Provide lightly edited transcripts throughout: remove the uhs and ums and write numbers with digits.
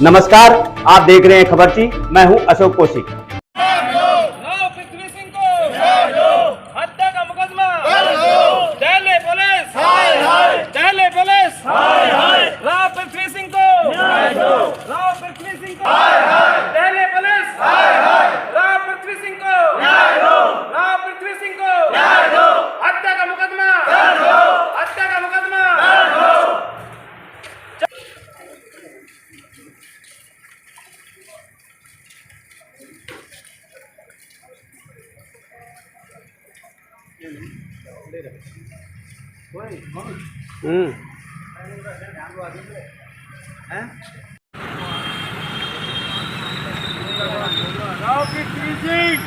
नमस्कार, आप देख रहे हैं खबरची। मैं हूं अशोक कौशिक। पृथ्वी सिंह को हत्या का मुकदमा दिल्ली पुलिस, दिल्ली पुलिस, राव पृथ्वी सिंह को, राव पृथ्वी सिंह को, दिल्ली पुलिस, राव पृथ्वी सिंह को, राव पृथ्वी सिंह को हत्या का मुकदमा, हत्या का मुकदमा। राव पृथ्वी सिंह,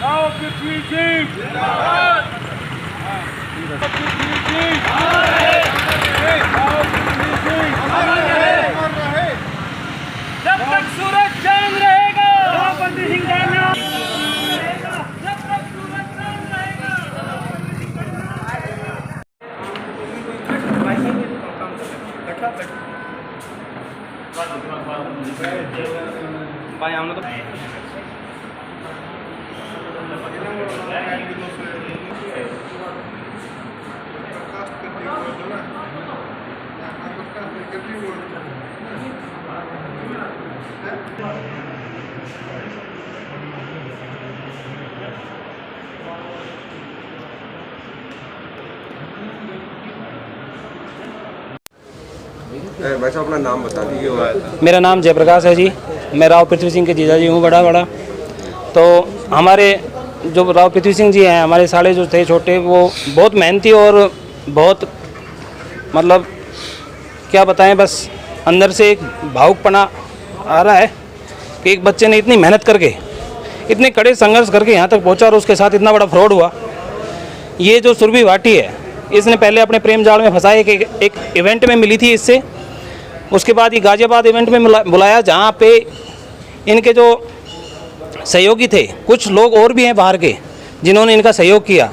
राव पृथ्वी सिंह, राव पृथ्वी सिंह, राव पृथ्वी सिंह। जब तक सूरज चांद रहेगा, राव पृथ्वी सिंह का नाम, जब तक सूरज चांद रहेगा। भाई हम लोग तो वैसे अपना नाम बता दीजिए। मेरा नाम जयप्रकाश है जी। मैं राव पृथ्वी सिंह के जीजा जी हूँ बड़ा। तो हमारे जो राव पृथ्वी सिंह जी हैं, हमारे साले जो थे छोटे, वो बहुत मेहनती और बहुत मतलब क्या बताएं, बस अंदर से एक भावुकपना आ रहा है कि एक बच्चे ने इतनी मेहनत करके, इतने कड़े संघर्ष करके यहाँ तक पहुँचा और उसके साथ इतना बड़ा फ्रॉड हुआ। ये जो सुरभि भाटी है, इसने पहले अपने प्रेम जाल में फंसाया। एक इवेंट में मिली थी इससे, उसके बाद ये गाजियाबाद इवेंट में बुलाया, जहाँ पे इनके जो सहयोगी थे, कुछ लोग और भी हैं बाहर के जिन्होंने इनका सहयोग किया।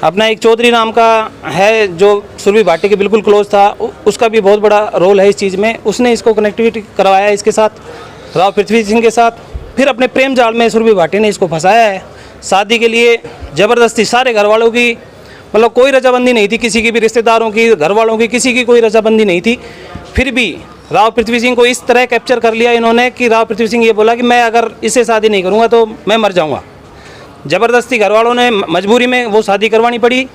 अपना एक चौधरी नाम का है जो सुरभि भाटी के बिल्कुल क्लोज था, उसका भी बहुत बड़ा रोल है इस चीज़ में। उसने इसको कनेक्टिविटी करवाया इसके साथ, राव पृथ्वी सिंह के साथ। फिर अपने प्रेम जाल में सुरभि भाटी ने इसको फंसाया है। शादी के लिए ज़बरदस्ती सारे घर वालों की, मतलब कोई रजाबंदी नहीं थी, किसी की भी, रिश्तेदारों की, घर वालों की, किसी की कोई रजाबंदी नहीं थी। फिर भी राव पृथ्वी सिंह को इस तरह कैप्चर कर लिया इन्होंने कि राव पृथ्वी सिंह ये बोला कि मैं अगर इससे शादी नहीं करूँगा तो मैं मर जाऊँगा। ज़बरदस्ती घर वालों ने मजबूरी में वो शादी करवानी पड़ी।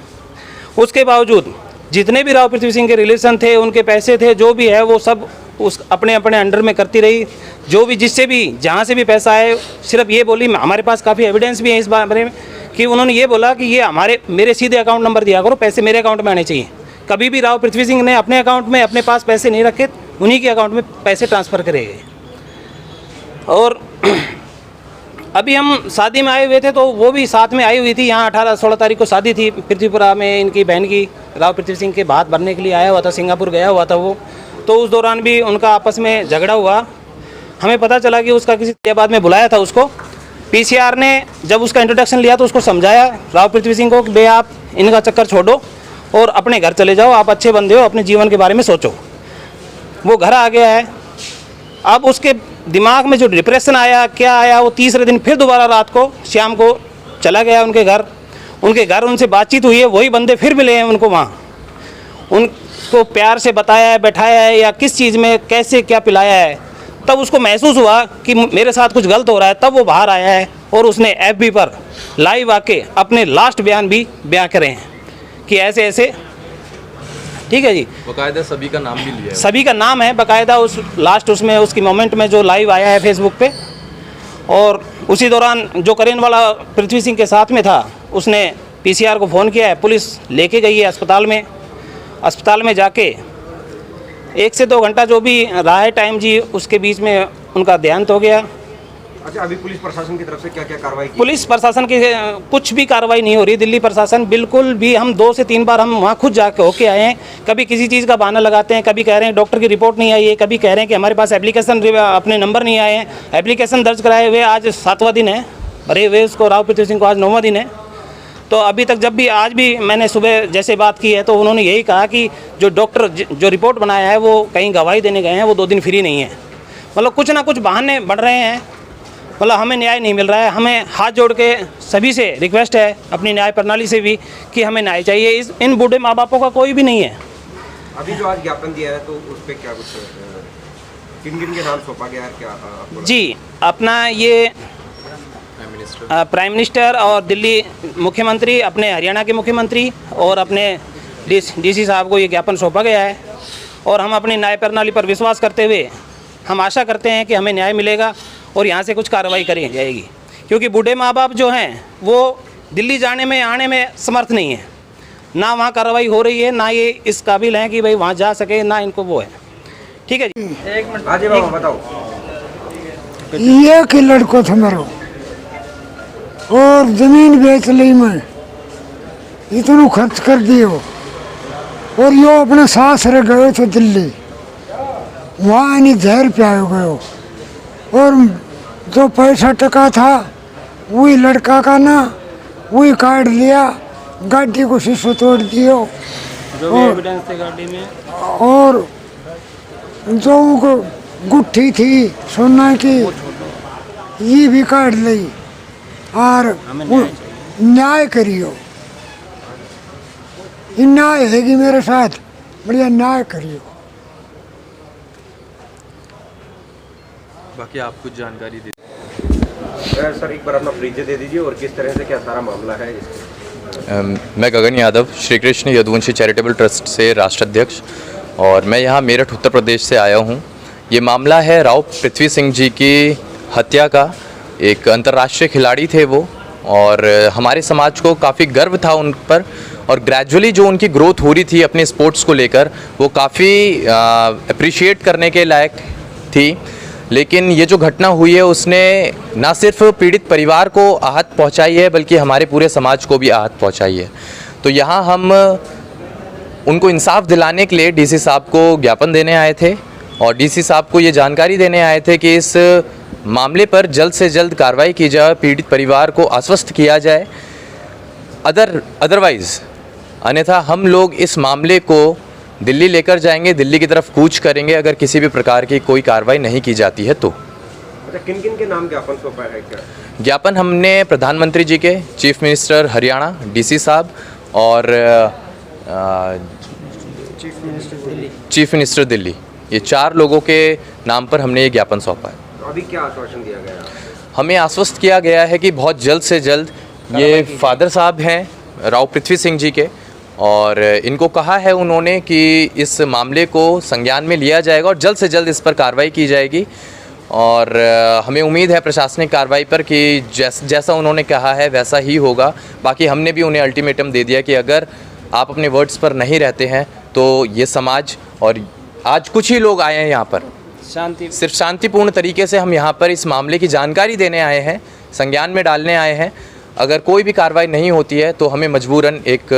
उसके बावजूद जितने भी राव पृथ्वी सिंह के रिलेशन थे, उनके पैसे थे, जो भी है वो सब उस अपने अपने अंडर में करती रही। जो भी, जिससे भी, जहाँ से भी पैसा आए, सिर्फ ये बोली, हमारे पास काफ़ी एविडेंस भी है इस बारे में, कि उन्होंने ये बोला कि ये मेरे सीधे अकाउंट नंबर दिया करो, पैसे मेरे अकाउंट में आने चाहिए। कभी भी राव पृथ्वी सिंह ने अपने अकाउंट में अपने पास पैसे नहीं रखे, उन्हीं के अकाउंट में पैसे ट्रांसफ़र करे गए। और अभी हम शादी में आए हुए थे, तो वो भी साथ में आई हुई थी। यहाँ 18-16 तारीख को शादी थी पृथ्वीपुरा में, इनकी बहन की। राव पृथ्वी सिंह के भात भरने के लिए आया हुआ था, सिंगापुर गया हुआ था वो। तो उस दौरान भी उनका आपस में झगड़ा हुआ। हमें पता चला कि उसका किसी गाजियाबाद में बुलाया था उसको। पीसीआर ने जब उसका इंट्रोडक्शन लिया तो उसको समझाया राव पृथ्वी सिंह को कि भैया आप इनका चक्कर छोड़ो और अपने घर चले जाओ, आप अच्छे बंदे हो, अपने जीवन के बारे में सोचो। वो घर आ गया है। अब उसके दिमाग में जो डिप्रेशन आया, क्या आया, वो तीसरे दिन फिर दोबारा रात को, शाम को चला गया उनके घर। उनसे बातचीत हुई है, वही बंदे फिर मिले हैं उनको वहाँ। उनको प्यार से बताया है, बैठाया है, या किस चीज़ में कैसे क्या पिलाया है। तब उसको महसूस हुआ कि मेरे साथ कुछ गलत हो रहा है। तब वो बाहर आया है और उसने एफबी पर लाइव आके अपने लास्ट बयान भी बयां करे हैं कि ऐसे ऐसे। ठीक है जी, बकायदा सभी का नाम भी लिया है। सभी का नाम है बकायदा, उस लास्ट उसमें उसकी मोमेंट में जो लाइव आया है फेसबुक पे। और उसी दौरान जो करेन वाला पृथ्वी सिंह के साथ में था, उसने पीसीआर को फ़ोन किया है। पुलिस लेके गई है अस्पताल में। अस्पताल में जाके 1 से 2 घंटा जो भी रहा है टाइम जी, उसके बीच में उनका देहांत हो गया। अच्छा, अभी पुलिस प्रशासन की तरफ से क्या क्या कार्रवाई की? पुलिस प्रशासन की कुछ भी कार्रवाई नहीं हो रही। दिल्ली प्रशासन बिल्कुल भी, हम 2 से 3 बार हम वहाँ खुद जाके होके आए हैं। कभी किसी चीज़ का बहाना लगाते हैं, कभी कह रहे हैं डॉक्टर की रिपोर्ट नहीं आई है, कभी कह रहे हैं कि हमारे पास एप्लीकेशन अपने नंबर नहीं आए हैं। एप्लीकेशन दर्ज कराए हुए आज 7वां दिन है, भरे हुए उसको, राव पृथ्वी सिंह को आज 9वां दिन है। तो अभी तक जब भी आज भी मैंने सुबह जैसे बात की है तो उन्होंने यही कहा कि जो डॉक्टर जो रिपोर्ट बनाया है वो कहीं गवाही देने गए हैं, वो 2 दिन फ्री नहीं है। मतलब कुछ ना कुछ बहाने बढ़ रहे हैं, मतलब हमें न्याय नहीं मिल रहा है। हमें हाथ जोड़ के सभी से रिक्वेस्ट है, अपनी न्याय प्रणाली से भी, कि हमें न्याय चाहिए। इन बूढ़े माँ बापों का कोई भी नहीं है। अभी जो आज ज्ञापन दिया है तो उस पर क्या कुछ किन किन के नाम सौंपा गया है, क्या आपको जी, अपना ये प्राइम मिनिस्टर और दिल्ली मुख्यमंत्री, अपने हरियाणा के मुख्यमंत्री और अपने डीसी साहब को ये ज्ञापन सौंपा गया है। और हम अपनी न्याय प्रणाली पर विश्वास करते हुए हम आशा करते हैं कि हमें न्याय मिलेगा और यहाँ से कुछ कार्रवाई करी जाएगी, क्योंकि बूढ़े माँ बाप जो हैं वो दिल्ली जाने में आने में समर्थ नहीं है, ना वहाँ कार्रवाई हो रही है, ना ये इस काबिल हैं कि भाई वहाँ जा सके, ना इनको वो है। ठीक है जी, एक मिनट। आज बाबा बताओ। ये कि लड़को था मेरा और जमीन बेच ली मैं, इतना खर्च कर दियो। और यो अपने सास रह गए थे दिल्ली, वहाँ नहीं जहर प्यायो गयो। और जो पैसा टका था वही लड़का का ना वही काट लिया, गाड़ी को शीशो तोड़ दियो। जो भी एविडेंस थे गाड़ी में, और जो गुट्ठी थी सोना की ये भी काट ली। और न्याय करियो, न्याय हैगी मेरे साथ, बढ़िया न्याय करियो। बाकी आप कुछ जानकारी दे। सर एक बार अपना परिचय दे दीजिए और किस तरह से क्या सारा मामला है इसका। मैं गगन यादव, श्री कृष्ण यदुवंशी चैरिटेबल ट्रस्ट से राष्ट्र अध्यक्ष, और मैं यहाँ मेरठ उत्तर प्रदेश से आया हूँ। ये मामला है राव पृथ्वी सिंह जी की हत्या का। एक अंतर्राष्ट्रीय खिलाड़ी थे वो, और हमारे समाज को काफ़ी गर्व था उन पर, और ग्रेजुअली जो उनकी ग्रोथ हो रही थी अपने स्पोर्ट्स को लेकर वो काफ़ी अप्रिशिएट करने के लायक थी। लेकिन ये जो घटना हुई है उसने ना सिर्फ पीड़ित परिवार को आहत पहुंचाई है बल्कि हमारे पूरे समाज को भी आहत पहुंचाई है। तो यहाँ हम उनको इंसाफ दिलाने के लिए डीसी साहब को ज्ञापन देने आए थे, और डीसी साहब को ये जानकारी देने आए थे कि इस मामले पर जल्द से जल्द कार्रवाई की जाए, पीड़ित परिवार को आश्वस्त किया जाए। अदरवाइज़ अन्यथा हम लोग इस मामले को दिल्ली लेकर जाएंगे, दिल्ली की तरफ कूच करेंगे अगर किसी भी प्रकार की कोई कार्रवाई नहीं की जाती है तो। अच्छा, किन किन के नाम ज्ञापन सौंपा है क्या? ज्ञापन हमने प्रधानमंत्री जी के, चीफ मिनिस्टर हरियाणा डीसी साहब और चीफ मिनिस्टर दिल्ली, ये 4 लोगों के नाम पर हमने ये ज्ञापन सौंपा है। तो अभी क्या आश्वासन दिया गया? हमें आश्वस्त किया गया है कि बहुत जल्द से जल्द, ये फादर साहब हैं राव पृथ्वी सिंह जी के, और इनको कहा है उन्होंने कि इस मामले को संज्ञान में लिया जाएगा और जल्द से जल्द इस पर कार्रवाई की जाएगी। और हमें उम्मीद है प्रशासनिक कार्रवाई पर कि जैसा उन्होंने कहा है वैसा ही होगा। बाकी हमने भी उन्हें अल्टीमेटम दे दिया कि अगर आप अपने वर्ड्स पर नहीं रहते हैं तो ये समाज, और आज कुछ ही लोग आए हैं यहाँ पर सिर्फ शांतिपूर्ण तरीके से, हम यहाँ पर इस मामले की जानकारी देने आए हैं, संज्ञान में डालने आए हैं। अगर कोई भी कार्रवाई नहीं होती है तो हमें मजबूरन एक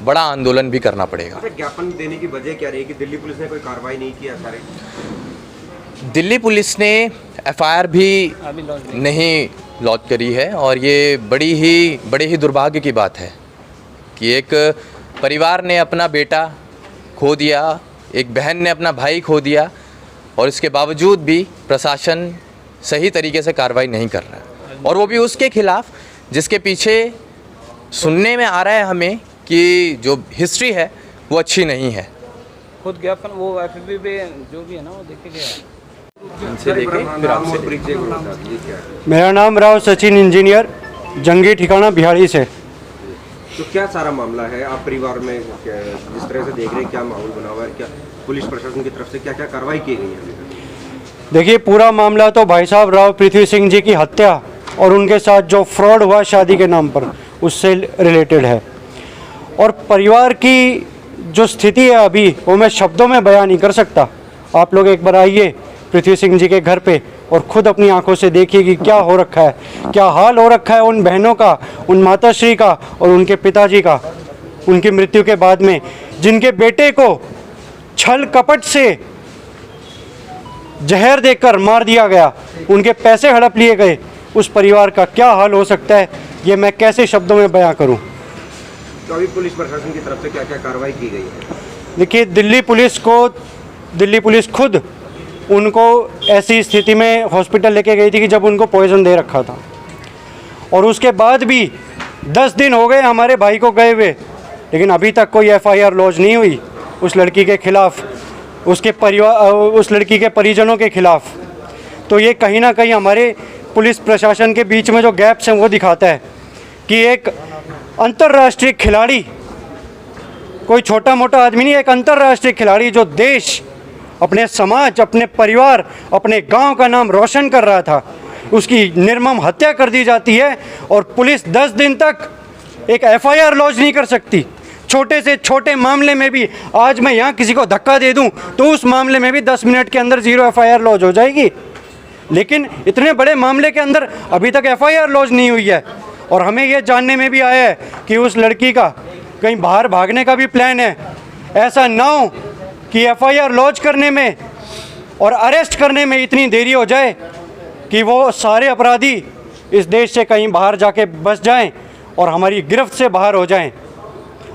बड़ा आंदोलन भी करना पड़ेगा। ज्ञापन देने की वजह क्या रही कि दिल्ली पुलिस ने कोई कार्रवाई नहीं की? सारे दिल्ली पुलिस ने एफआईआर भी नहीं लॉन्च करी है, और ये बड़े ही दुर्भाग्य की बात है कि एक परिवार ने अपना बेटा खो दिया, एक बहन ने अपना भाई खो दिया, और इसके बावजूद भी प्रशासन सही तरीके से कार्रवाई नहीं कर रहा है, और वो भी उसके खिलाफ जिसके पीछे सुनने में आ रहा है हमें कि जो हिस्ट्री है वो अच्छी नहीं है। खुद ज्ञापन वो एफबी पे जो भी है ना वो देखे गया। इनसे देखें फिर आपसे परिचय को बता दीजिए क्या है। मेरा नाम राव सचिन इंजीनियर, जंगी ठिकाना बिहाड़ी से। तो क्या सारा मामला है? आप परिवार में जिस तरह से देख रहे हैं क्या माहौल बना हुआ है, क्या पुलिस प्रशासन की तरफ से क्या क्या कार्रवाई की गई है? देखिए, पूरा मामला तो भाई साहब राव पृथ्वी सिंह जी की हत्या और उनके साथ जो फ्रॉड हुआ शादी के नाम पर, उससे रिलेटेड है। और परिवार की जो स्थिति है अभी वो मैं शब्दों में बयान नहीं कर सकता। आप लोग एक बार आइए पृथ्वी सिंह जी के घर पे और ख़ुद अपनी आंखों से देखिए कि क्या हो रखा है, क्या हाल हो रखा है उन बहनों का, उन माताश्री का और उनके पिताजी का, उनकी मृत्यु के बाद में, जिनके बेटे को छल कपट से जहर देकर मार दिया गया, उनके पैसे हड़प लिए गए। उस परिवार का क्या हाल हो सकता है ये मैं कैसे शब्दों में बयां करूं। तो अभी पुलिस प्रशासन की तरफ से क्या क्या कार्रवाई की गई है? देखिए, दिल्ली पुलिस खुद उनको ऐसी स्थिति में हॉस्पिटल लेके गई थी कि जब उनको पॉइजन दे रखा था, और उसके बाद भी 10 दिन हो गए हमारे भाई को गए हुए, लेकिन अभी तक कोई FIR लॉन्च नहीं हुई उस लड़की के खिलाफ, उस लड़की के परिजनों के खिलाफ। तो ये कहीं ना कहीं हमारे पुलिस प्रशासन के बीच में जो गैप्स हैं वो दिखाता है कि एक अंतर्राष्ट्रीय खिलाड़ी, कोई छोटा मोटा आदमी नहीं, एक अंतर्राष्ट्रीय खिलाड़ी जो देश, अपने समाज, अपने परिवार, अपने गांव का नाम रोशन कर रहा था, उसकी निर्मम हत्या कर दी जाती है और पुलिस 10 दिन तक एक FIR लॉन्च नहीं कर सकती। छोटे से छोटे मामले में भी, आज मैं यहाँ किसी को धक्का दे दूँ तो उस मामले में भी 10 मिनट के अंदर 0 FIR लॉन्च हो जाएगी, लेकिन इतने बड़े मामले के अंदर अभी तक FIR लॉन्च नहीं हुई है। और हमें ये जानने में भी आया है कि उस लड़की का कहीं बाहर भागने का भी प्लान है। ऐसा ना हो कि FIR लॉन्च करने में और अरेस्ट करने में इतनी देरी हो जाए कि वो सारे अपराधी इस देश से कहीं बाहर जाके बस जाएं और हमारी गिरफ्त से बाहर हो जाएं।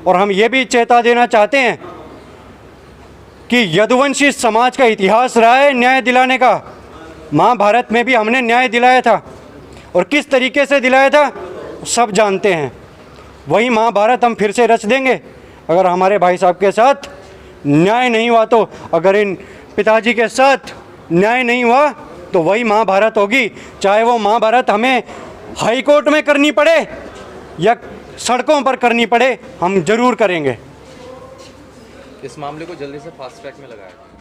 और हम ये भी चेता देना चाहते हैं कि यदुवंशी समाज का इतिहास रहा है न्याय दिलाने का। महाभारत में भी हमने न्याय दिलाया था, और किस तरीके से दिलाया था सब जानते हैं। वही महाभारत हम फिर से रच देंगे अगर हमारे भाई साहब के साथ न्याय नहीं हुआ तो। अगर इन पिताजी के साथ न्याय नहीं हुआ तो वही महाभारत होगी, चाहे वो महाभारत हमें हाई कोर्ट में करनी पड़े या सड़कों पर करनी पड़े, हम जरूर करेंगे। इस मामले को जल्दी से फास्ट ट्रैक में लगाया।